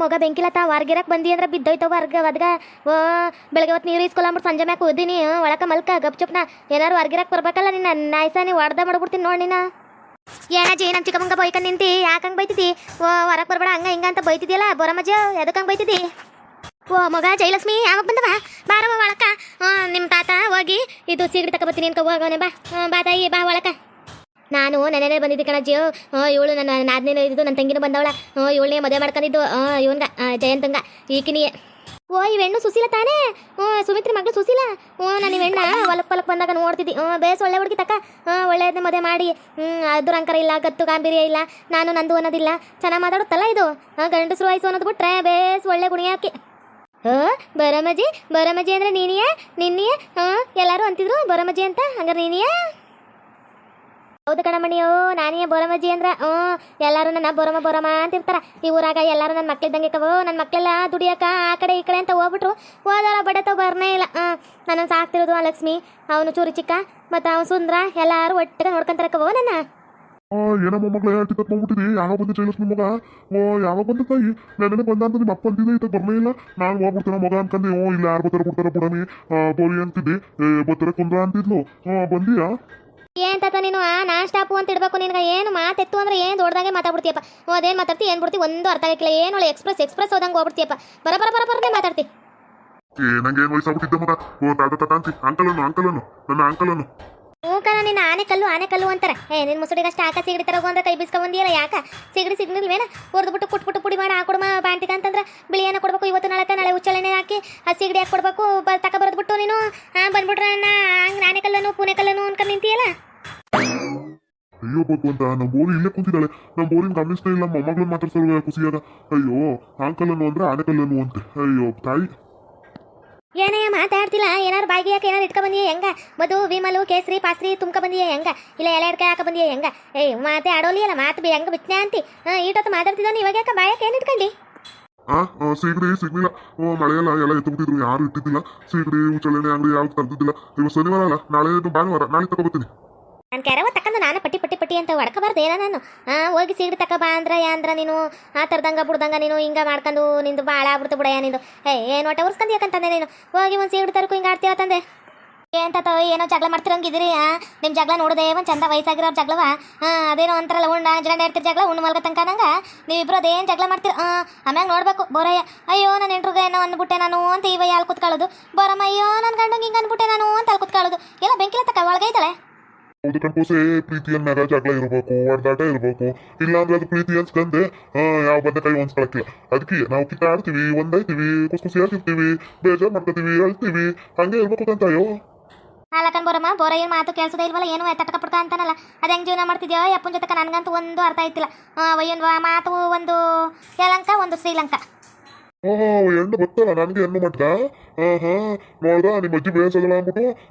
ಹೋಗ ಬೆಂಕಿಲತ್ತ ಹೊರ್ಗಿರಕ್ಕೆ ಬಂದಿ ಅಂದ್ರೆ ಬಿದ್ದೋಯ್ತವ ಅದ್ಗ ಓ ಬೆಳಗ್ಗೆ ಹೊತ್ತು ನೀರು ಇಸ್ಕೊಲ್ಲಂಬಿಟ್ಟು ಸಂಜೆ ಮ್ಯಾಕೆ ಓದಿನಿ ಒಳಕ ಮಲ್ಕ ಗಪ್ ಚುಪ್ನ ಏನಾರು ಹೊರ್ಗಿರಕ್ಕೆ ಬರ್ಬೇಕಲ್ಲ ನಿನ್ನ ನಾಯ್ಸಾನಿ ಹೊಡೆದ ಮಾಡ್ಬಿಡ್ತೀನಿ ನೋಡಿ ನಿನ್ನ ಏನಾಜಿ ನಮ್ಮ ಚಿಕ್ಕಮ್ಮಂಗ ಬೈಕಂಡು ನಿಂತಿ ಯಾಕಂಗೆ ಬೈತಿದ್ದಿ ಓ ಹೊರಗೆ ಬರ್ಬೇಡ ಹಂಗ ಹಿಂಗ ಅಂತ ಬೈತಿದ್ಯಲ್ಲ ಬರಮಜ್ಜ ಎದಕ್ಕಂಗೆ ಬೈತಿದ್ದಿ ಓ ಮಗ ಜಯಲಕ್ಷ್ಮಿ ಯಾವಾಗ ಬಂದವ ಬಾರವ ಒಳಕ ನಿಮ್ಮ ತಾತ ಹೋಗಿ ಇದು ಸೀಗಡಿ ತಗೊಬತ್ತೀನಿ ಅನ್ಕೋ ಹೋಗೋನೆ ಬಾ ತಾಯಿ ಬಾ ಒಳಕ ನಾನು ನೆನೆ ಬಂದಿದ್ದೆ ಕಣಜ್ಜಿ ಇವಳು ನನ್ನ ನಾದ್ನೇನು ಇದ್ದು ನನ್ನ ತಂಗಿನೂ ಬಂದವಳ ಇವಳನ್ನೇ ಮದುವೆ ಮಾಡ್ಕೊಂಡಿದ್ದು ಇವನ್ಗ ಜಯಂತಂಗ ಈಕಿನಿಯೇ ಓ ಇವೆಣ್ಣು ಸುಶೀಲ ತಾನೇ ಸುಮಿತ್ರಿ ಮಗಳು ಸುಶೀಲ ನಾನು ಇವೆಣ್ಣ ಹೊಲಕ್ಕೆ ಬಂದಾಗ ನೋಡ್ತಿದ್ದಿ ಬೇಸ್ ಒಳ್ಳೆ ಹುಡುಗಿ ತಕ್ಕ ಒಳ್ಳೆಯದನ್ನೇ ಮದುವೆ ಮಾಡಿ ದುರಂಕರ ಇಲ್ಲ ಗತ್ತು ಗಾಂಭೀರ್ಯ ಇಲ್ಲ ನಾನು ನಂದು ಅನ್ನೋದಿಲ್ಲ ಚೆನ್ನಾಗಿ ಮಾತಾಡುತ್ತಲ್ಲ ಇದು ಗಂಡಸರು ವಯಸ್ಸು ಅನ್ನೋದು ಬಿಟ್ರೆ ಬೇಸ್ ಒಳ್ಳೆ ಗುಣಿ ಹಾಕಿ ಬರಮಜ್ಜಿ ಅಂದ್ರೆ ನೀನಿಯೇ ನಿನ್ನೆಯೇ ಎಲ್ಲರೂ ಅಂತಿದ್ರು ಬರಮಜ್ಜಿ ಅಂತ ಹಂಗಾರೆ ನೀನಿಯೇ ಹೌದು ಕಣಮಣಿಯೋ ನಾನೇ ಬೊರಮಜ್ಜಿ ಅಂದ್ರ ಎಲ್ಲರೂ ನನ್ನ ಬೊರಮ ಅಂತಿರ್ತಾರ ಈ ಊರಾಗ ಎಲ್ಲರೂ ನನ್ನ ಮಕ್ಳಿದ್ದಂಗೆ ಕವೋ ನನ್ನ ಮಕ್ಕಳೆಲ್ಲ ದುಡಿಯಕ ಆ ಕಡೆ ಈ ಕಡೆ ಅಂತ ಹೋಗ್ಬಿಟ್ರು ಹೋದಾರ ಬಡತವ ಬರ್ನೇ ಇಲ್ಲ ನನ್ನ ಸಾಕ್ತಿರೋದು ಆ ಲಕ್ಷ್ಮಿ ಅವನು ಚೂರಿ ಚಿಕ್ಕ ಮತ್ತು ಅವನು ಸುಂದ್ರ ಎಲ್ಲರೂ ಒಟ್ಟಿಗೆ ನೋಡ್ಕೊಂತಾರ ಕವೋ ನನ್ನ ಏನಮ್ಮ ಮಗಳ ಟಿಕೆಟ್ ಮಾಡ್ಬಿಟ್ಟಿದಿ ಯಾವಾಗ ಬಂದ ಜಯಲಕ್ಷ್ಮಿ ಮಗ ಯಾವಾಗ ಬಂದ ತಾಯಿ ನೆನೆ ಬಂದ ಅಂತ ನಿಮ್ಮ ಅಪ್ಪ ಅಂತಿದ್ದೆ ಇತ್ತ ಬರ್ನೇ ಇಲ್ಲ ನಾನು ಹೋಗ್ಬಿಡ್ತೇನೆ ಮಗ ಅನ್ಕಂದೆ ಇಲ್ಲ ಯಾರು ಬರ್ತಾರ ಬಿಡ್ತಾರ ಬಿಡನಿ ಬೋರಿ ಅಂತಿದ್ದೆ ಬರ್ತಾರೆ ಕುಂದ್ರ ಅಂತಿದ್ಲು ಬಂದಿಯಾ ಏನ್ ತಾತ ನೀನು ನಾನ್ ಸ್ಟಾಪು ಅಂತ ಇಡ್ಬೇಕು ನಿನ್ಗೆ ಏನು ಮಾತೆತ್ತು ಅಂದ್ರೆ ಏನು ದೊಡ್ಡದಾಗೆ ಮಾತಾಡ್ಬಿಡ್ತೀಯಪ್ಪ ಅದೇನು ಮಾತಾಡ್ತಿ ಏನು ಬಿಡ್ತಿ ಒಂದು ಅರ್ಥ ಆಗಿಲ್ಲ ಏನು ಒಳ್ಳೆ ಎಕ್ಸ್ಪ್ರೆಸ್ ಹೋದಂಗೆ ಹೋಗ್ಬಿಡ್ತೀಯಪ್ಪ ಬರಬರನೇ ಮಾತಾಡ್ತಿ ನಂಗೆ ಏನು ವಯಸ್ಸಾಗ್ಬಿಟ್ಟಿದ್ದೆ ಮಗ ತಾತ ಅಂತಿ ಅಂಕಲನ್ನು ನನ್ನ ಅಂಕಲನ್ನು ಕಣ ನಿನ್ನ ಆನೆ ಕಲ್ಲು ಅಂತಾರೆ ನಿನ್ನ ಮುಸುಡಿಗಷ್ಟು ಹಾಕ ಸಿಗಡಿ ತರಗು ಅಂದ್ರೆ ಕೈ ಬಿಸ್ಕೊ ಬಂದಿಯಲ್ಲ ಯಾಕ ಸಿಗ್ನಿಲ್ವೇನ ಹೊಡೆದ್ಬಿಟ್ಟು ಕುಟ್ಬಿಟ್ಟು ಪುಡಿ ಮಾಡಿ ಹಾಕೊಡಮ ಬಾಂಟಿಗೆ ಅಂತಂದ್ರೆ ಬಿಳಿಯನ್ನ ಕೊಡ್ಬೇಕು ಇವತ್ತು ನಾಳೆ ಉಚ್ಚಳೆನೆ ಹಾಕಿ ಆ ಸಿಗಡಿ ಹಾಕಿ ಕೊಡ್ಬೇಕು ತಕ ಬರೆದ್ಬಿಟ್ಟು ನೀನು ಬಂದ್ಬಿಟ್ರೆ ಹಂಗೆ ನಾನೇ ಕಲ್ಲನು ಪುಣೆ ಕಲ್ಲನು ಅನ್ಕೊಂಡು ನಿಂತಿಯಲ್ಲ ಅಯ್ಯೋ ಭಗವಂತ ನಮ್ಮ ಬೋರಿ ಇಲ್ಲೇ ಕುಂತಿದ್ದಾಳೆ ನಮ್ಮ ಬೋರಿನ ಗಮನಿಸ್ತಾ ಇಲ್ಲ ಮೊಮ್ಮಗಳನ್ನ ಮಾತಾಡ್ಸೋರು ಖುಷಿಯಾಗ ಅಯ್ಯೋ ಆಂಕಲನ್ನು ಅಂದ್ರೆ ಆನೆಕಲ್ಲನು ಅಂತೆ ಅಯ್ಯೋ ತಾಯಿ ಏನೇ ಮಾತಾಡ್ತಿಲ್ಲ ಏನಾರು ಬಾಯಿಗೆ ಯಾಕೆ ಏನಾರು ಇಟ್ಕೊ ಬಂದಿಯೇ ಹೆಂಗ ಮಧು ವಿಮಲು ಕೇಸರಿ ಪಾಸ್ರಿ ತುಂಬ್ಕ ಬಂದಿಯೇ ಹೆಂಗ ಇಲ್ಲ ಎಲೆ ಅಡ್ಕೆ ಹಾಕ ಬಂದಿಯೇ ಹೆಂಗ ಮಾತೆ ಆಡೋಲಿ ಅಲ್ಲ ಮಾತು ಹೆಂಗ ಬಿಚ್ಚನೆ ಅಂತಿ ಈಟೊತ್ತು ಮಾತಾಡ್ತಿದ್ದಾನೆ ಇವಾಗ ಯಾಕೆ ಬಾಯಕ್ಕೆ ಏನು ಇಟ್ಕೊಂಡಿ ಸಿಗಡಿ ಸಿಗ್ಲಿಲ್ಲ ಮಳೆಯಲ್ಲ ಎಲ್ಲ ಎತ್ತುಬಿಟ್ಟಿದ್ರು ಯಾರು ಇಟ್ಟಿದ್ದಿಲ್ಲ ಸಿಗಡಿ ಉಚ್ಚಳೆನೆ ಅಂಗಡಿ ಯಾವ್ದು ತರ್ದಿದ್ದಿಲ್ಲ ಇವತ್ತು ಶನಿವಾರ ಅಲ್ಲ ನಾಳೆ ಭಾನುವಾರ ನಾಳೆ ತಗೋಬತ್ತೀನಿ ನಾನು ಕೆರವ ತಕ್ಕಂದು ನಾನು ಪಟ್ಟಿ ಅಂತ ಹೊಡ್ಕಬಾರ್ದು ಏನೋ ನಾನು ಹೋಗಿ ಸಿಗಡಿ ತಕ ಬಾ ಅಂದ್ರ ನೀನು ತರ್ದಂಗ ಬಿಡ್ದಂಗ ನೀನು ಹಿಂಗ ಮಾಡ್ಕೊಂಡು ನಿಂದು ಭಾಳ ಆಗ್ಬಿಡ್ತು ಬಿಡಯ್ಯ ನಿಂದು ಏನು ಒಟ್ಟ ಉರ್ಸ್ಕೊಂಡು ಯಾಕಂತಂದೆ ನೀನು ಹೋಗಿ ಒಂದು ಸಿಗಡಿ ತರಕು ಹಿಂಗೆ ಆಡ್ತೀಯ ತಂದೆ ಏಂತ ಏನೋ ಜಗಳ ಮಾಡ್ತಿರಂಗಿದ್ದೀರಿ ನಿಮ್ಮ ಜಗಳ ನೋಡಿದೆ ಒಂದು ಚಂದ ವಯಸ್ಸಾಗಿರೋ ಜಗಳವ ಅದೇನೋ ಅಂತಾರಲ್ಲ ಜಗಳ ಇರ್ತೀರಿ ಜಗಳ ಉಣ್ಣು ಮಲ್ಗ ತನಕ ನಂಗೆ ನೀವಿಬ್ರು ಅದೇನು ಜಗಳ ಮಾಡ್ತೀರಿ ಆಮ್ಯಾಗ ನೋಡ್ಬೇಕು ಬೋರಯ್ಯ ಅಯ್ಯೋ ನನ್ನ ಹೆಂಟ್ರಿಗೆ ಏನೋ ಅಂದ್ಬಿಟ್ಟೆ ನಾನು ಅಂತ ಇವ ಅಲ್ಲಿ ಕುತ್ಕೊಳ್ಳೋದು ಬೋರಮ್ಮ ಅಯ್ಯೋ ನನ್ನ ಗಂಡಂಗೆ ಹಿಂಗೆ ಅಂದ್ಬಿಟ್ಟೆ ನಾನು ಅಂತ ಅಲ್ಲಿ ಕುತ್ಕೊಳ್ಳೋದು ಎಲ್ಲ ಬೆಂಕಿಲ ತಕ ಒಳಗೈತಾಳೆ ಹೌದು ಕಣ್ಕೋಸೆ ಪ್ರೀತಿಯ ಮ್ಯಾಗ ಜಗಳ ಇರಬೇಕು ಹೊಡೆದಾಟ ಇರಬೇಕು ಇಲ್ಲಾಂದ್ರೆ ಅದು ಪ್ರೀತಿ ಅನ್ಸ್ಕಂದೆ ಯಾವ ಬಂದ ಕೈ ಹೊಂದ್ಕೊಳಕ್ಕಿಲ್ಲ ಅದಕ್ಕೆ ನಾವು ಕಿತ್ತಾಡ್ತೀವಿ ಒಂದೈತೀವಿ ಖುಷಿ ಆಗಿರ್ತೀವಿ ಬೇಜಾರು ಮಾಡ್ಕೋತೀವಿ ಅಳ್ತೀವಿ ಹಂಗೆ ಇರ್ಬೇಕು ಅಂತಾಯೋ ಅಲ್ಲಕನ್ ಬೋರಮ್ಮ ಬೋರಯ್ಯ ಮಾತು ಕೇಳಿಸೋದೇ ಇಲ್ವಲ್ಲ ಏನು ತಟಕ ಪುಟ್ಕ ಅಂತಾನಲ್ಲ ಅದು ಹೆಂಗೆ ಜೀವನ ಮಾಡ್ತಿದ್ಯೋ ಅಪ್ಪನ ಜೊತೆ ನನಗಂತೂ ಒಂದು ಅರ್ಥ ಆಯ್ತಿಲ್ಲ ವಯ್ಯನ ಮಾತು ಒಂದು ಯಲಂಕ ಒಂದು ಶ್ರೀಲಂಕಾ ಹೆಣ್ಣು ಗೊತ್ತಲ್ಲ ನನಗೆ ಹೆಣ್ಣು ಮಟ್ಟ ನೋಡ್ದ ನಿಮ್ಮ ಅಜ್ಜಿ ಬೇಸಲ್ಲ ಅಂದ್ಬಿಟ್ಟು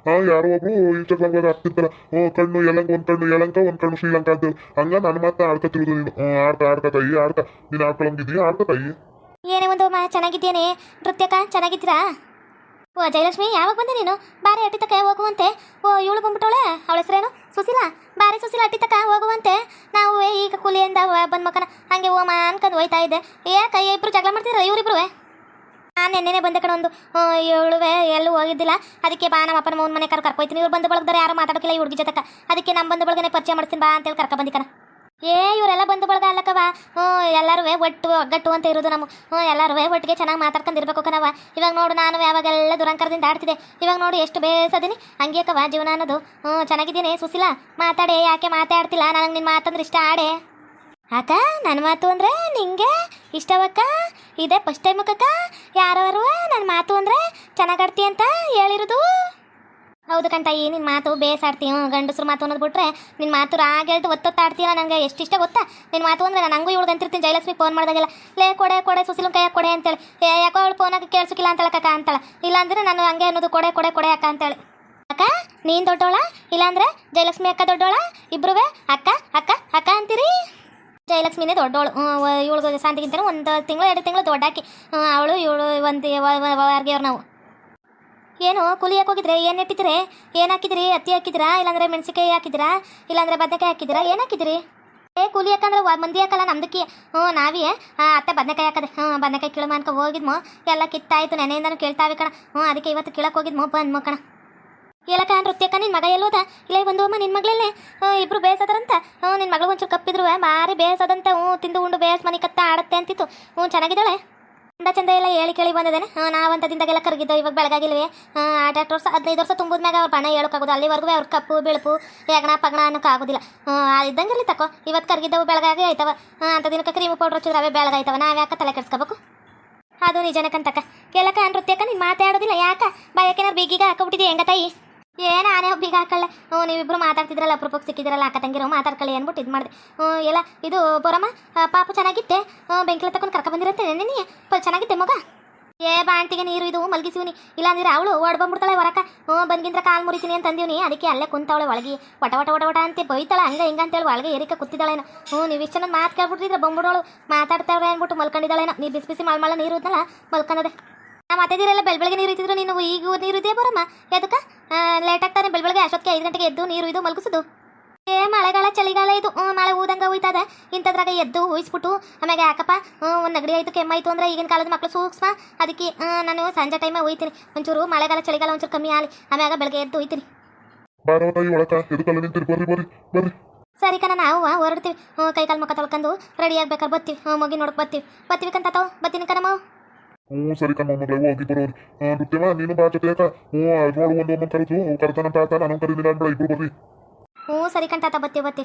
ಯಾರೋ ಒಬ್ರು ಇನ್ಸ್ಟಾಗ್ರಾಮ್ದಾಗ ಹಾಕ್ತಿರ್ತಾರ ಕಣ್ಣು ಯಲಂಕ ಒಂದ್ ಕಣ್ಣು ಶ್ರೀಲಂಕಾ ಅಂತೇಳಿ ಹಂಗ ನನ್ನ ಮಾತ್ರ ಆಡ್ಕತಿರೋದು ನೀನು ಆಡ್ಕ ತಾಯಿ ಆಡ್ಕ ನೀನು ಆಡ್ಕೊಳಂಗಿದ್ದೀಯ ಆಡ್ಕ ತಾಯಿ ಏನೇ ಒಂದು ಚೆನ್ನಾಗಿದ್ದೇನೆ ನೃತ್ಯಕ ಚೆನ್ನಾಗಿದ್ದೀರಾ ಜಯಲಕ್ಷ್ಮಿ ಯಾವಾಗ ಬಂದೆ ನೀನು ಬಾರಿ ಅಟ್ಟಿ ತಕ ಹೋಗುವಂತೆ ಇವಳು ಬಂದ್ಬಿಟ್ಟವಳೆ ಅವಳ ಹೆಸರೇನು ಸುಶೀಲಾ ಬಾರಿ ಸುಶೀಲಾ ಅಟ್ಟಿ ತಕ ಹೋಗುವಂತೆ ನಾವು ಈಗ ಕೂಲಿಯಿಂದ ಬಂದ ಮಕ್ಕನ ಹಂಗೆ ಓಮ ಅನ್ಕೊಂಡು ಹೋಯ್ತಾ ಇದ್ದೆ ಯಾಕೆ ಇಬ್ರು ಜಗಳ ಮಾಡ್ತಿದ್ರ ಇವರಿಬ್ರು ನಾನು ನೆನ್ನೆನೆ ಬಂದೆ ಕಣ ಒಂದು ಇವಳುವೆ ಎಲ್ಲೂ ಹೋಗಿದ್ದಿಲ್ಲ ಅದಕ್ಕೆ ಬಾ ನಮ್ಮ ಅಪ್ಪನ ಮನೆ ಕರ್ಕೊಯ್ತೀನಿ ಇವ್ರು ಬಂದು ಬಳಗದಾರೆ ಯಾರು ಮಾತಾಡೋಕಿಲ್ಲ ಈ ಹುಡುಗಿ ಜೊತೆಕ ಅದಕ್ಕೆ ನಮ್ಮ ಬಂದು ಬಳಗನೆ ಪರಿಚಯ ಮಾಡ್ತೀನಿ ಬಾ ಅಂತೇಳಿ ಕರ್ಕೊಂಡ್ಬಂದಿಕನ ಇವರೆಲ್ಲ ಬಂದು ಬಳಗ ಅಲ್ಲಕ್ಕವ ಎಲ್ಲರೂ ಒಗ್ಗಟ್ಟು ಅಂತ ಇರೋದು ನಮ್ಮ ಎಲ್ಲರೂ ಒಟ್ಟಿಗೆ ಚೆನ್ನಾಗಿ ಮಾತಾಡ್ಕೊಂಡಿರ್ಬೇಕು ಕಣವ ಇವಾಗ ನೋಡು ನಾನು ಯಾವಾಗೆಲ್ಲ ದುರಂಕರದಿಂದ ಆಡ್ತಿದ್ದೆ ಇವಾಗ ನೋಡು ಎಷ್ಟು ಬೇಸದೀನಿ ಹಂಗೇಕವ ಜೀವನ ಅನ್ನೋದು ಚೆನ್ನಾಗಿದ್ದೀನಿ ಸುಶೀಲಾ ಮಾತಾಡೆ ಯಾಕೆ ಮಾತಾಡ್ತಿಲ್ಲ ನನಗೆ ನಿನ್ನ ಮಾತಂದ್ರೆ ಇಷ್ಟ ಆಡೆ ಅಕ್ಕ ನನ್ನ ಮಾತು ಅಂದರೆ ನಿಂಗೆ ಇಷ್ಟವಕ್ಕ ಇದೇ ಫಸ್ಟ್ ಟೈಮ್ ಅಕ್ಕ ಯಾರು ನನ್ನ ಮಾತು ಅಂದರೆ ಚೆನ್ನಾಗಿ ಆಡ್ತಿ ಅಂತ ಹೇಳಿರೋದು ಹೌದು ಕಂತಾಯಿ ನಿನ್ನ ಮಾತು ಬೇಸಾಡ್ತೀವಿ ಗಂಡಸ್ರು ಮಾತು ಅನ್ನೋದು ಬಿಟ್ರೆ ನಿನ್ನ ಮಾತು ರಾಗೆಳ್ದು ಒತ್ತೊತ್ತಾಡ್ತೀಯಲ್ಲ ನನಗೆ ಎಷ್ಟಿಷ್ಟ ಗೊತ್ತಾ ನಿನ್ನ ಮಾತು ಅಂದರೆ ನಾನು ಹಂಗೂ ಇವಳು ಅಂತಿರ್ತೀನಿ ಜಯಲಕ್ಷ್ಮಿ ಫೋನ್ ಮಾಡಿದಾಗೆಲ್ಲ ಲೇ ಕೊಡೆ ಸುಶೀಲನ ಕೈಯಾಗ ಕೊಡೆ ಅಂತೇಳಿ ಯಾಕೋ ಅವಳು ಫೋನಾಗ ಕೇಳಿಸೋಕಿಲ್ಲ ಅಂತಳಕ್ಕ ಅಂತಾಳೆ ಇಲ್ಲಾಂದ್ರೆ ನಾನು ಹಂಗೆ ಅನ್ನೋದು ಕೊಡೆ ಅಕ್ಕ ಅಂತೇಳಿ ಅಕ್ಕ ನೀನು ದೊಡ್ಡೋಳ ಇಲ್ಲಾಂದ್ರೆ ಜಯಲಕ್ಷ್ಮಿ ಅಕ್ಕ ದೊಡ್ಡೋಳ ಇಬ್ರು ಅಕ್ಕ ಅಂತೀರಿ ಜಯಲಕ್ಷ್ಮಿನೇ ದೊಡ್ಡೋಳು ಇವಳು ಶಾಂತಿಗಿಂತ ಒಂದು ತಿಂಗಳು 2 ತಿಂಗಳು ದೊಡ್ಡಾಕಿ ಅವಳು ಇವಳು ಒಂದು ವಾರ್ಗೆಯವ್ರು ನಾವು ಏನು ಕೂಲಿಯಕ್ಕೆ ಹೋಗಿದ್ರೆ ಏನು ಇಟ್ಟಿದ್ರೆ ಏನು ಹಾಕಿದ್ರಿ ಹತ್ತಿ ಹಾಕಿದ್ರಾ ಇಲ್ಲಾಂದ್ರೆ ಮೆಣಸಿಕಾಯಿ ಹಾಕಿದ್ರಾ ಇಲ್ಲಾಂದ್ರೆ ಬದನೆಕಾಯಿ ಹಾಕಿದ್ರಾ ಏನು ಹಾಕಿದ್ರಿ ಕೂಲಿ ಯಾಕಂದ್ರೆ ಮಂದಿ ಯಾಕಲ್ಲ ನಮ್ದಕ್ಕೆ ನಾವೇ ಅತ್ತೆ ಬದನೆಕಾಯಿ ಹಾಕದೆ ಬದನೆಕಾಯಿ ಕೀಳಮ್ಮ ಅನ್ಕೊ ಹೋಗಿದ್ಮೋ ಎಲ್ಲ ಕಿತ್ತಾಯ್ತು ನೆನೆಯಿಂದನೂ ಕೇಳ್ತಾವೆ ಕಣ ಅದಕ್ಕೆ ಇವತ್ತು ಕೀಳಕ್ಕೆ ಹೋಗಿದ್ಮೋ ಬಂದ್ಮೋ ಕಣ ಹೇಳಕ್ಕ ನೃತ್ಯಕ್ಕ ನಿನ್ನ ಮಗ ಎಲ್ಲೋದ ಇಲ್ಲ ಒಂದು ಅಮ್ಮ ನಿನ್ನ ಮಗಳಲ್ಲೇ ಇಬ್ರು ಬೇಸದ್ರಂತ ನಿನ್ನ ಮಗಳು ಒಂಚೂರು ಕಪ್ಪಿದ್ರು ಭಾರಿ ಬೇಸದಂತೆ ತಿಂದು ಉಂಡು ಬೇಸ್ ಮನೆ ಕತ್ತ ಆಡುತ್ತೆ ಅಂತಿತ್ತು ಚೆನ್ನಾಗಿದ್ದಾಳೆ ಚಂದ ಚಂದ ಎಲ್ಲ ಹೇಳಿ ಕೇಳಿ ಬಂದಿದ್ದೇನೆ ನಾವಂತದಿಂದಾಗೆಲ್ಲ ಕರಗಿದ್ದೋ ಇವಾಗ ಬೆಳಗಾಗಿಲ್ವೇ 18 ವರ್ಷ 15 ವರ್ಷ ತುಂಬಿದ ಮ್ಯಾಗ ಅವ್ರ ಬಣ್ಣ ಹೇಳೋಕ್ಕಾಗೋದು ಅಲ್ಲಿವರೆಗೂ ಅವ್ರ ಕಪ್ಪು ಬೆಳಪು ಯಗಣ ಪಗಣ ಅನ್ನೋಕ್ಕಾಗೋದಿಲ್ಲ ಇದ್ದಂಗಿರಲಿ ತಕೋ ಇವತ್ತು ಕರಗಿದ್ದವು ಬೆಳಗಾಗಿ ಆಯ್ತವ ಅಂತ ದಿನಕ್ಕೆ ಕ್ರೀಮ್ ಪೌಡ್ರ್ ಹಚ್ಚಿದ್ರೆ ಅವೇ ಬೆಳಗಾಯ್ತವ ನಾವು ಯಾಕೆ ತಲೆ ಕೆಡ್ಸ್ಕೋಬೇಕು ಅದು ನಿಜನೇ ಕಂತಕ್ಕ ಕೇಳಕ್ಕ ನೃತ್ಯಕ್ಕ ನೀನು ಮಾತಾಡೋದಿಲ್ಲ ಯಾಕ ಬಾಯಕ್ಕೇನಾರು ಬೀಗಿಗ ಹಾಕೊಬಿಟ್ಟಿದ್ದೆ ಹೆಂಗ ತಾಯಿ ಆನೆ ಬೀಗ ಹಾಕೊಳ್ಳೆ ನೀವಿಬ್ರು ಮಾತಾಡ್ತಿದ್ರಲ್ಲ ಅಪರೂಪಕ್ಕೆ ಸಿಕ್ಕಿದ್ರಲ್ಲ ಅಕ್ಕ ತಂಗಿರೋ ಮಾತಾಡ್ಕೊಳ್ಳಿ ಅಂದ್ಬಿಟ್ಟು ಇದು ಮಾಡಿದೆ ಎಲ್ಲ ಇದು ಬರಮ್ಮ ಪಾಪು ಚೆನ್ನಾಗಿತ್ತೆ ಬೆಂಕಿಲ ತಗೊಂಡು ಕರ್ಕ ಬಂದಿರಂತೆ ನೀ ಚೆನ್ನಾಗಿತ್ತೆ ಮಗ ಬಾಂಟಿಗೆ ನೀರು ಇದು ಮಲಗಿಸಿವ್ನಿ ಇಲ್ಲಾಂದ್ರೆ ಅವಳು ಓಡ್ಬಂದ್ಬಿಡ್ತಾಳೆ ಹೊರಕ ಬಂದ್ಗಿಂದ್ರ ಕಾಲು ಮುರಿತೀನಿ ಅಂತ ಅಂದಿವ್ನಿ ಅದಕ್ಕೆ ಅಲ್ಲೇ ಕುಂತವಳೆ ಒಳಗೆ ವಟ ವಟ ವಟ ವಟ ಅಂತ ಬೈತಾಳೆ ಹಂಗೆ ಹಿಂಗೆ ಅಂತೇಳಿ ಒಳಗೆ ಏರಿಕೆ ಕೂತಿದ್ದಾಳೇನೋ ನೀವು ಇಷ್ಟು ಚೆನ್ನಾಗಿ ಮಾತು ಕೇಳ್ಬಿಟ್ಟಿದ್ರೆ ಬಂದ್ಬಿಡೋಳು ಮಾತಾಡ್ತಾವ್ರೆ ಅಂದ್ಬಿಟ್ಟು ಮಲ್ಕೊಂಡಿದ್ದಾಳೇನೋ ನೀ ಬಿಸಿ ಬಿಸಿ ಮಳ ನೀರು ಇದ್ದಲ್ಲ ಮಲ್ಕೊಂಡದೆ ಮಾತಾದಿರಲ್ಲ ಬೆಳಗ್ಗೆ ನೀರು ಇತ್ತಿದ್ರು ನೀನು ಈಗ ನೀರು ಇದೆಯಾ ಬರಮ್ಮ ಎದಕ್ಕೆ ಲೇಟ್ ಆಗ್ತಾನೆ ಬೆಳಗ್ಗೆ ಅಷ್ಟೊತ್ತಿಗೆ 5 ಗಂಟೆಗೆ ಎದ್ದು ನೀರು ಇದು ಮಲಗಿಸೋದು ಮಳೆಗಾಲ ಚಳಿಗಾಲ ಇದು ಮಳೆ ಊದಂಗ ಹೋಯ್ತದ ಇಂಥದ್ರಾಗ ಎದ್ದು ಹೋಯಿಸ್ಬಿಟ್ಟು ಆಮ್ಯಾಗ ಯಾಕಪ್ಪ ಒಂದು ನೆಗಡಿ ಆಯಿತು ಕೆಮ್ಮಾಯಿತು ಅಂದ್ರೆ ಈಗಿನ ಕಾಲದ ಮಕ್ಕಳು ಸೂಕ್ಷ್ಮ ಅದಕ್ಕೆ ನಾನು ಸಂಜೆ ಟೈಮೇ ಹೋಯ್ತೀನಿ ಒಂಚೂರು ಮಳೆಗಾಲ ಚಳಿಗಾಲ ಒಂಚೂರು ಕಮ್ಮಿ ಆಗಲಿ ಆಮ್ಯಾಗ ಬೆಳಗ್ಗೆ ಎದ್ದು ಹೋಯ್ತೀನಿ ಸರಿ ಕಣ ನಾವು ಹೊರಡ್ತೀವಿ ಕೈಕಾಲು ಮುಖ ತೊಳ್ಕೊಂಡು ರೆಡಿ ಆಗ್ಬೇಕಾದ್ರೆ ಬರ್ತೀವಿ ಮಗಿ ನೋಡಕ್ ಬರ್ತೀವಿ ಕಂತ ಬರ್ತೀನಿ ಕಣಮ್ಮ ಸರಿ ಕಣ್ಣ ಮಗಳೇ ಹೋಗಿ ಬರೋರು ನೃತ್ಯವ ನೀನು ಬಾ ಜೊತೆ ನೋಡು ಒಂದು ಕರೆದು ಕರ್ತಾನಂತ ಆತ ನಾನು ಕರೀದಿಲ್ಲ ಅನ್ಬೇಡ ಇಬ್ರು ಬರ್ರಿ ಸರಿ ಕಂತ ಬರ್ತೀವಿ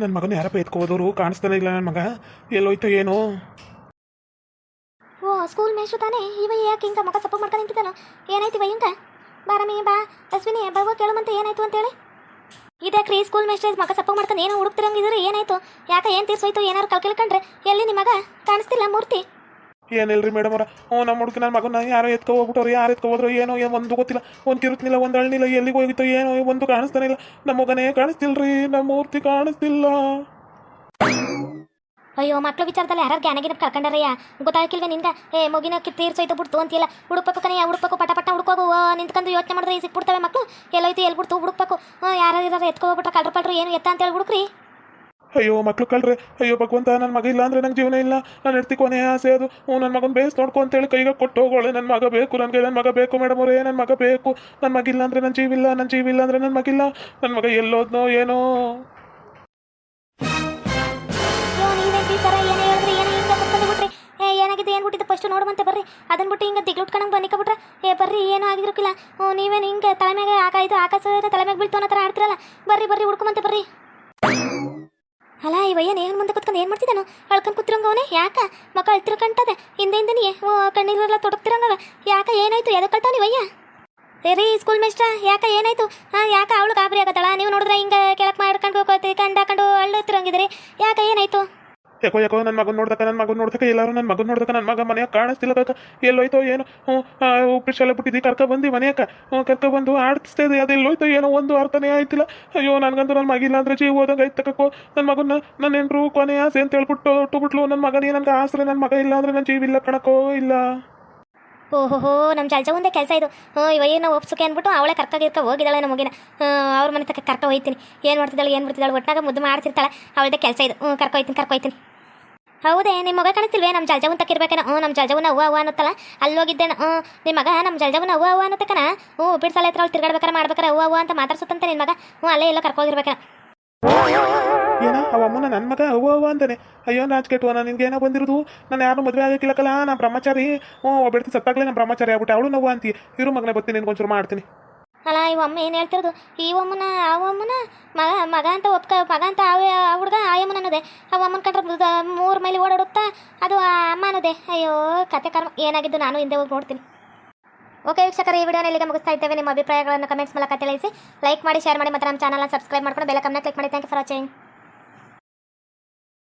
ನನ್ನ ಮಗನ ಯಾರಪ್ಪ ಎತ್ಕೋದವರು ಕಾಣಿಸ್ತಾನೆ ಇಲ್ಲ ನನ್ನ ಮಗ ಎಲ್ಲೋಯ್ತು ಏನು ಸ್ಕೂಲ್ ಮೇಷು ತಾನೇ ಇವ ಯಾಕೆ ಹಿಂಗ ಮಗ ಸಪೋರ್ಟ್ ಮಾಡ್ಕೊಂಡು ನಿಂತಿದ್ದಾನೋ ಏನಾಯ್ತು ಇವ ಹಿಂಗ ಬಾರಮಿ ಬಾ ಅಶ್ವಿನಿ ಬರುವ ಕೇಳುವಂತ ಏನಾಯ್ತು ಅಂತೇಳಿ ಇದ್ಯಾಕ್ರಿ ಸ್ಕೂಲ್ ಮೇಸ್ಟ್ರೇಜ್ ಮಗ ಸಪೋರ್ಟ್ ಮಾಡ್ಕೊಂಡು ಏನೋ ಹುಡುಕ್ತಿರಂಗಿದ್ರೆ ಏನಾಯ್ತು ಯಾಕೆ ಏನು ತೀರ್ಸೋಯ್ತು ಏನಾರು ಕಳ್ಕೊಂಡ್ರೆ ಎಲ್ಲಿ ನಿಮ್ಮ ಮಗ ಕಾಣಿಸ್ತಿಲ್ಲ ಮೂರ್ತಿ ಏನಿಲ್ರಿ ಮೇಡಮ್ ಅವರ ನಮ್ಮ ಹುಡುಗಿ ನನ್ನ ಮಗನ ಯಾರೋ ಎತ್ಕೊ ಹೋಗ್ಬಿಟ್ಟವ್ರು ಯಾರು ಎತ್ಕೊ ಹೋದ್ರು ಏನೋ ಒಂದು ಗೊತ್ತಿಲ್ಲ ಒಂದು ತಿರುತ್ನಿಲ್ಲ ಒಂದು ಅಳ್ನಿಲ್ಲ ಎಲ್ಲಿಗೆ ಹೋಗಿತ್ತು ಏನೋ ಒಂದು ಕಾಣಿಸ್ತಾನೆ ಇಲ್ಲ ನಮ್ಮ ಮಗನೇ ಕಾಣಿಸ್ತಿಲ್ರಿ ನಮ್ಮ ಮೂರ್ತಿ ಕಾಣಿಸ್ತಿಲ್ಲ ಅಯ್ಯೋ ಮಕ್ಳು ವಿಚಾರದಲ್ಲಿ ಯಾರು ಜ್ಞಾನಗಿನ ಕಳ್ಕೊಂಡಾರಯ್ಯ ಗೊತ್ತಾಗಿಲ್ವೇ ನಿನ್ಗೆ ಮಗಿನ ತೀರ್ಸೋಯ್ತು ಬಿಡ್ತು ಅಂತಿಲ್ಲ ಹುಡುಕ್ಬೇಕು ಕನೆಯ ಹುಡುಕ್ಬೇಕು ಪಟ ಹುಡುಕೋಗು ನಿಂತ್ಕೊಂಡು ಯೋಚನೆ ಮಾಡಿದ್ರೆ ಸಿಕ್ಬಿಡ್ತವೆ ಮಕ್ಕಳು ಎಲ್ಲೋಯ್ತು ಎಲ್ಲಿ ಬಿಡ್ತು ಹುಡುಕ್ಬೇಕು ಯಾರು ಎತ್ಕೊ ಹೋಗ್ಬಿಟ್ರೆ ಕಳ್ರು ಪಲ್ರು ಏನು ಎತ್ತ ಅಂತೇಳಿ ಹುಡುಕ್ರಿ ಅಯ್ಯೋ ಮಕ್ಳು ಕಳ್ರೆ ಅಯ್ಯೋ ಭಗವಂತ ನನ್ನ ಮಗ ಇಲ್ಲ ಅಂದ್ರೆ ನಂಗೆ ಜೀವನ ಇಲ್ಲ ನಾನು ಹೆಡ್ತಿ ಕೊನೆ ಆಸೆ ಅದು ನನ್ನ ಮಗನ ಬೇಸ್ ನೋಡ್ಕೊ ಅಂತೇಳಿ ಕೈಗೆ ಕೊಟ್ಟು ಹೋಗೋಳೆ ನನ್ನ ಮಗ ಬೇಕು ನನಗೆ ನನ್ನ ಮಗ ಬೇಕು ಮೇಡಮ್ ಅವರೇ ನನ್ನ ಮಗ ಬೇಕು ನನ್ನ ಮಗ ಇಲ್ಲ ಅಂದ್ರೆ ನನ್ನ ಜೀವ ಇಲ್ಲ ಅಂದ್ರೆ ನನ್ನ ಮಗಿಲ್ಲ ನನ್ನ ಮಗ ಎಲ್ಲೋದ್ನೋ ಏನೋ ಏನಾಗಿದೆ ಏನು ಬಿಟ್ಟಿದ್ದು ಫಸ್ಟ್ ನೋಡುವಂತೆ ಬರ್ರಿ ಅದನ್ನ ಬಿಟ್ಟು ಹಿಂಗೆ ದಿಗ್ಲುಟ್ಕೊಂಡಂಗೆ ಬನ್ನಿಕಬಿಟ್ರೆ ಬರ್ರಿ ಏನೂ ಆಗಿರೋಕಿಲ್ಲ ನೀವೇನು ಹಿಂಗೆ ತಲೆ ಮ್ಯಾಗ ಆಕಾಶ ತಲೆ ಮ್ಯಾಗ ಬೀಳ್ತು ಅನ್ನೋ ಥರ ಆಡ್ತಿರಲ್ಲ ಬರ್ರಿ ಹುಡ್ಕೊಂಬಂತೆ ಬರ್ರಿ ಅಲ್ಲ ಇವಯ್ಯನ ಏನು ಮುಂದೆ ಕುತ್ಕೊಂಡು ಏನು ಮಾಡ್ತಿದ್ದಾನು ಅಳ್ಕೊಂಡು ಕೂತಿರಂಗವನೇ ಯಾಕ ಮಕ್ಕ ಅಳ್ತಿರ್ಕಂತದೆ ಹಿಂದೆನೇ ಕಣ್ಣೀರೆಲ್ಲ ತೊಡಗ್ತಿರಂಗವ ಯಾಕ ಏನಾಯ್ತು ಎದಕ್ಕೆ ಕಳ್ತಾವ ನೀವಯ್ಯ ರೀ ಸ್ಕೂಲ್ ಮೇಸ್ಟ್ರ ಯಾಕ ಏನಾಯ್ತು ಯಾಕ ಅವಳು ಗಾಬರಿ ಆಗತ್ತಳ ನೀವು ನೋಡಿದ್ರೆ ಹಿಂಗೆ ಕೆಳಕ್ಕೆ ಮಾಡ್ಕೊಂಡು ಕಂಡು ಅಳ್ಳುತ್ತಿರಂಗಿದ್ರಿ ಯಾಕ ಏನಾಯ್ತು ಯಾಕೋ ನನ್ನ ಮಗನ ನೋಡ್ದಕ್ಕ ಎಲ್ಲರೂ ನನ್ನ ಮಗನ ನೋಡ್ದಕ್ಕ ನನ್ನ ಮಗ ಮನೆಯಾಗ ಕಾಣಿಸ್ತಿಲ್ಲ ಕಕ್ಕ ಎಲ್ಲೋಯ್ತೋ ಏನೋ ಉಪ್ಪಿಟ್ಟು ಶಾಲೆ ಬಿಟ್ಟಿದ್ದಿ ಕರ್ಕೊಬಂದು ಮನೆಯಾಗ ಕರ್ಕೊಬಂದು ಆಡಿಸ್ತಾ ಇದೆ ಅದೆಲ್ಲೋಯ್ತೋ ಏನೋ ಒಂದು ಅರ್ಥನೇ ಆಯ್ತಿಲ್ಲ ಅಯ್ಯೋ ನನಗಂತೂ ನನ್ನ ಮಗಿಲ್ಲ ಅಂದ್ರೆ ಜೀವ ಹೋದಂಗೆ ಆಯ್ತು ತಕ್ಕೋ ನನ್ನ ಮಗನ ನನ್ನ ಹೆಂಡ್ರು ಕೊನೆ ಆಸೆ ಅಂತ ಹೇಳ್ಬಿಟ್ಟು ನನ್ನ ಮಗನೇ ನನಗೆ ಆಸರೆ ನನ್ನ ಮಗ ಇಲ್ಲ ಅಂದ್ರೆ ನನ್ನ ಜೀವ ಇಲ್ಲ ಕಣಕೋ ಇಲ್ಲ ಓಹೋ ನಮ್ಮ ಜಲ್ಜ ಒಂದೇ ಕೆಲಸ ಇದು ಇವಯ್ಯನ ಒಪ್ಸಕ್ಕೆ ಅಂದ್ಬಿಟ್ಟು ಅವಳೇ ಕರ್ಕಾಗಿರ್ಕ ಹೋಗಿದ್ದಾಳೆ ನಮ್ಮ ಮಗಿನ ಅವ್ರ ಮನೆ ತಕ್ಕ ಕರ್ಕೊ ಹೋಯ್ತೀನಿ ಏನು ಬಿಡ್ತಿದ್ದಾಳೆ ಒಟ್ಟಾಗ ಮುದ್ದು ಮಾಡ್ತಿರ್ತಾಳೆ ಅವಳದೇ ಕೆಲಸ ಇದು ಕರ್ಕೊಯ್ತೀನಿ ಹೌದೇ ನಿಮ್ಮ ಮಗ ಕಾಣಿಸ್ತಿಲ್ವೇ ನಮ್ಮ ಜಲ್ಜವನ್ ತಕ್ಕಿರ್ಬೇಕೇನೋ ನಮ್ಮ ಜಲ್ಜವನ್ನ ಅವ್ವ ಅನ್ನತ್ತಲ್ಲ ಅಲ್ಲೋಗಿದ್ದೇನೆ ನಿಮ್ಮ ಮಗ ನಮ್ಮ ಜಲ್ಜವನ್ನ ಅವ್ವ ಅನ್ನತ್ತಕನ ಬಿಡ್ಸಲ್ಲ ಹತ್ರ ಅವ್ಳು ತಿರ್ಗಾಡ್ಬೇಕಾರೆ ಮಾಡ್ಬೇಕಾರೆ ಅವ್ವ ಅಂತ ಮಾತಾಡ್ಸುತ್ತಂತೆ ನಿನ್ನ ಮಗ ಅಲ್ಲೇ ಎಲ್ಲ ಕರ್ಕೋಗಿರ್ಬೇಕನ ಏನ ಅವಮ್ಮನ ನನ್ನ ಮಗ ಅವ್ವ ಅಂತಾನೆ ಅಯ್ಯೋ ನಾಚ್ಕೆಟ್ಟು ನಿನ್ಗೆ ಏನೋ ಬಂದಿರೋದು ನಾನು ಯಾರು ಮದುವೆ ಆಗಕ್ಕಿಲ್ಲಕಲ್ಲ ನಾ ಬ್ರಹ್ಮಚಾರಿ ಒಬ್ಬಡ್ತಿ ಸತ್ತಾಗ್ಲೇ ನಾನು ಬ್ರಹ್ಮಚಾರಿ ಆಗ್ಬಿಟ್ಟೆ ಅವಳು ನೋವು ಅಂತೀವಿ ಇರು ಮಗನೇ ಬರ್ತೀನಿ ನಿನ್ಗೊಂಚೂರು ಮಾಡ್ತೀನಿ ಅಲ್ಲ ಇವಮ್ಮ ಏನು ಹೇಳ್ತಿರೋದು ಈ ಒಮ್ಮನ ಅವಮ್ಮನ ಮಗ ಅಂತ ಮಗ ಅಂತ ಹುಡುಗ ಆಯಮ್ಮನ ಅನ್ನೋದೆ ಅವಮ್ಮನ ಕಂಡ್ರೆ 3 ಮೈಲಿ ಓಡಾಡುತ್ತಾ ಅದು ಅಮ್ಮ ಅನ್ನೋದೆ ಅಯ್ಯೋ ಕತೆ ಕರ್ಮ ಏನಾಗಿದ್ದು ನಾನು ಹಿಂದೆ ಹೋಗಿ ನೋಡ್ತೀನಿ ಓಕೆ ವೀಕ್ಷಕರು ಈ ವಿಡಿಯೋನ ಇಲ್ಲಿಗೆ ಮುಗಿಸ್ತಾ ಇದ್ದೇವೆ ನಿಮ್ಮ ಅಭಿಪ್ರಾಯಗಳನ್ನು ಕಮೆಂಟ್ಸ್ ಮೂಲಕ ತಿಳಿಸಿ ಲೈಕ್ ಮಾಡಿ ಶೇರ್ ಮಾಡಿ ಮತ್ತು ನಮ್ಮ ಚಾನಲ್ನ ಸಬ್ಸ್ಕ್ರೈಬ್ ಮಾಡ್ಕೊಂಡು ಬೆಲ್ ಐಕಾನ್ನ ಕ್ಲಿಕ್ ಮಾಡಿ ಥ್ಯಾಂಕ್ ಯು ಫಾರ್ ವಾಚಿಂಗ್